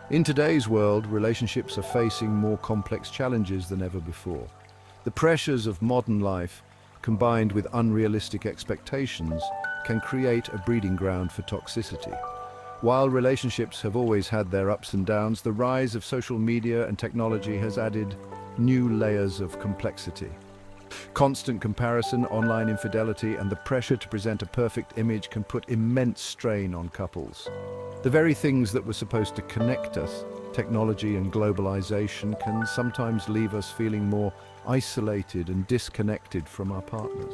In today's world, relationships are facing more complex challenges than ever before. The pressures of modern life, combined with unrealistic expectations, can create a breeding ground for toxicity. While relationships have always had their ups and downs, the rise of social media and technology has added new layers of complexity. Constant comparison, online infidelity, and the pressure to present a perfect image can put immense strain on couples. The very things that were supposed to connect us, technology and globalization, can sometimes leave us feeling more isolated and disconnected from our partners.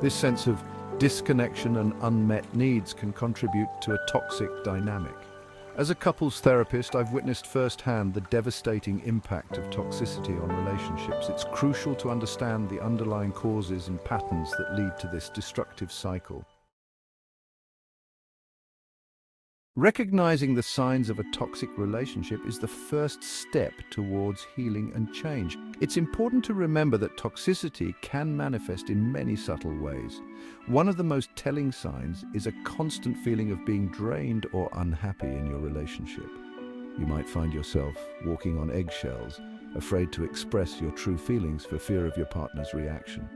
This sense of disconnection and unmet needs can contribute to a toxic dynamic. As a couples therapist, I've witnessed firsthand the devastating impact of toxicity on relationships. It's crucial to understand the underlying causes and patterns that lead to this destructive cycle. Recognizing the signs of a toxic relationship is the first step towards healing and change. It's important to remember that toxicity can manifest in many subtle ways. One of the most telling signs is a constant feeling of being drained or unhappy in your relationship. You might find yourself walking on eggshells, afraid to express your true feelings for fear of your partner's reaction.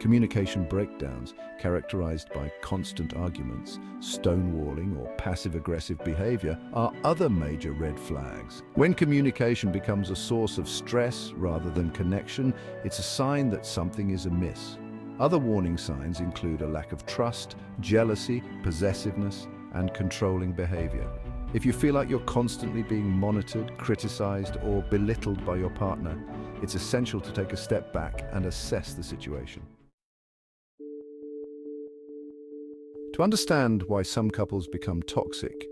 Communication breakdowns, characterized by constant arguments, stonewalling, or passive-aggressive behavior, are other major red flags. When communication becomes a source of stress rather than connection, it's a sign that something is amiss. Other warning signs include a lack of trust, jealousy, possessiveness, and controlling behavior. If you feel like you're constantly being monitored, criticized, or belittled by your partner, it's essential to take a step back and assess the situation. To understand why some couples become toxic,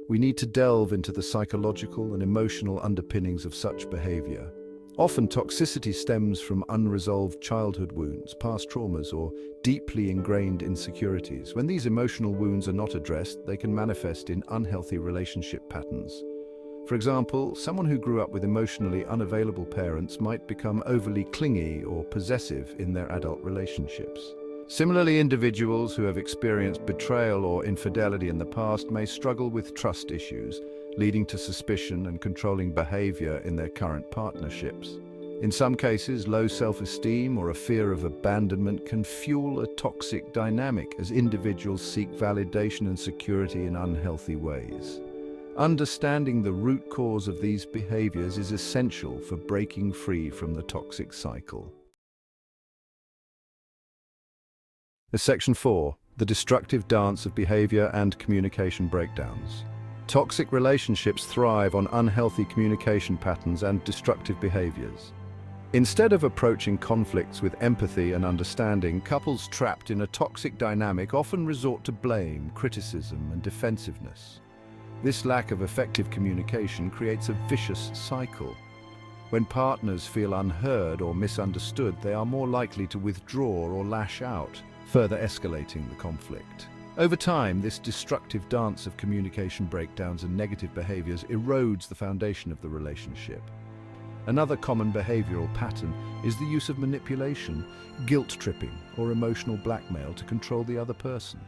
we need to delve into the psychological and emotional underpinnings of such behavior. Often, toxicity stems from unresolved childhood wounds, past traumas, or deeply ingrained insecurities. When these emotional wounds are not addressed, they can manifest in unhealthy relationship patterns. For example, someone who grew up with emotionally unavailable parents might become overly clingy or possessive in their adult relationships. Similarly, individuals who have experienced betrayal or infidelity in the past may struggle with trust issues, leading to suspicion and controlling behavior in their current partnerships. In some cases, low self-esteem or a fear of abandonment can fuel a toxic dynamic as individuals seek validation and security in unhealthy ways. Understanding the root cause of these behaviors is essential for breaking free from the toxic cycle. Section 4. The destructive dance of behavior and communication breakdowns. Toxic relationships thrive on unhealthy communication patterns and destructive behaviors. Instead of approaching conflicts with empathy and understanding, couples trapped in a toxic dynamic often resort to blame, criticism, and defensiveness. This lack of effective communication creates a vicious cycle. When partners feel unheard or misunderstood, they are more likely to withdraw or lash out, further escalating the conflict. Over time, this destructive dance of communication breakdowns and negative behaviors erodes the foundation of the relationship. Another common behavioral pattern is the use of manipulation, guilt-tripping, or emotional blackmail to control the other person.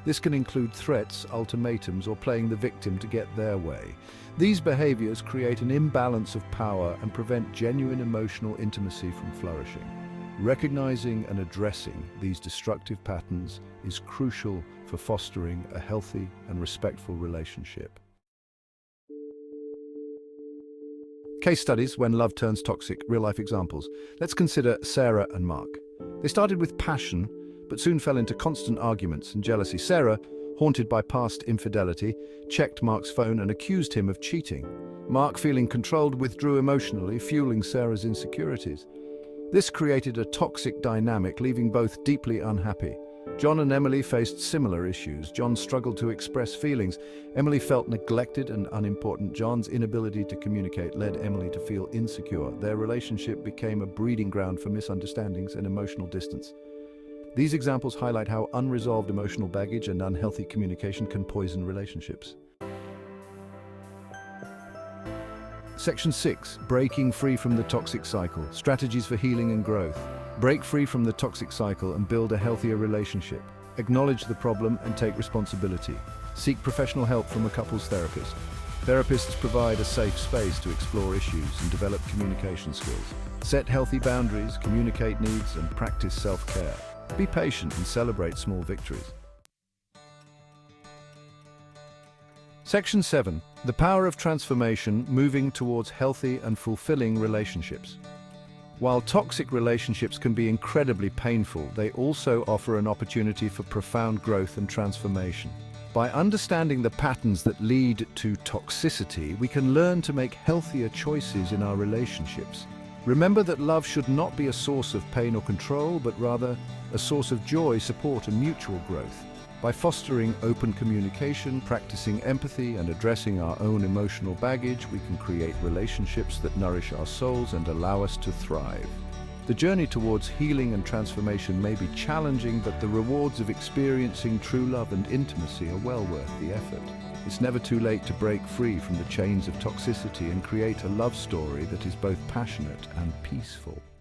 This can include threats, ultimatums, or playing the victim to get their way. These behaviors create an imbalance of power and prevent genuine emotional intimacy from flourishing. Recognizing and addressing these destructive patterns is crucial for fostering a healthy and respectful relationship. Case studies when love turns toxic, real-life examples. Let's consider Sarah and Mark. They started with passion, but soon fell into constant arguments and jealousy. Sarah, haunted by past infidelity, checked Mark's phone and accused him of cheating. Mark, feeling controlled, withdrew emotionally, fueling Sarah's insecurities. This created a toxic dynamic, leaving both deeply unhappy. John and Emily faced similar issues. John struggled to express feelings. Emily felt neglected and unimportant. John's inability to communicate led Emily to feel insecure. Their relationship became a breeding ground for misunderstandings and emotional distance. These examples highlight how unresolved emotional baggage and unhealthy communication can poison relationships. Section 6. Breaking free from the toxic cycle. Strategies for healing and growth. Break free from the toxic cycle and build a healthier relationship. Acknowledge the problem and take responsibility. Seek professional help from a couples therapist. Therapists provide a safe space to explore issues and develop communication skills. Set healthy boundaries, communicate needs, and practice self-care. Be patient and celebrate small victories. Section 7. The power of transformation, moving towards healthy and fulfilling relationships. While toxic relationships can be incredibly painful, they also offer an opportunity for profound growth and transformation. By understanding the patterns that lead to toxicity, we can learn to make healthier choices in our relationships. Remember that love should not be a source of pain or control, but rather a source of joy, support, and mutual growth. By fostering open communication, practicing empathy, and addressing our own emotional baggage, we can create relationships that nourish our souls and allow us to thrive. The journey towards healing and transformation may be challenging, but the rewards of experiencing true love and intimacy are well worth the effort. It's never too late to break free from the chains of toxicity and create a love story that is both passionate and peaceful.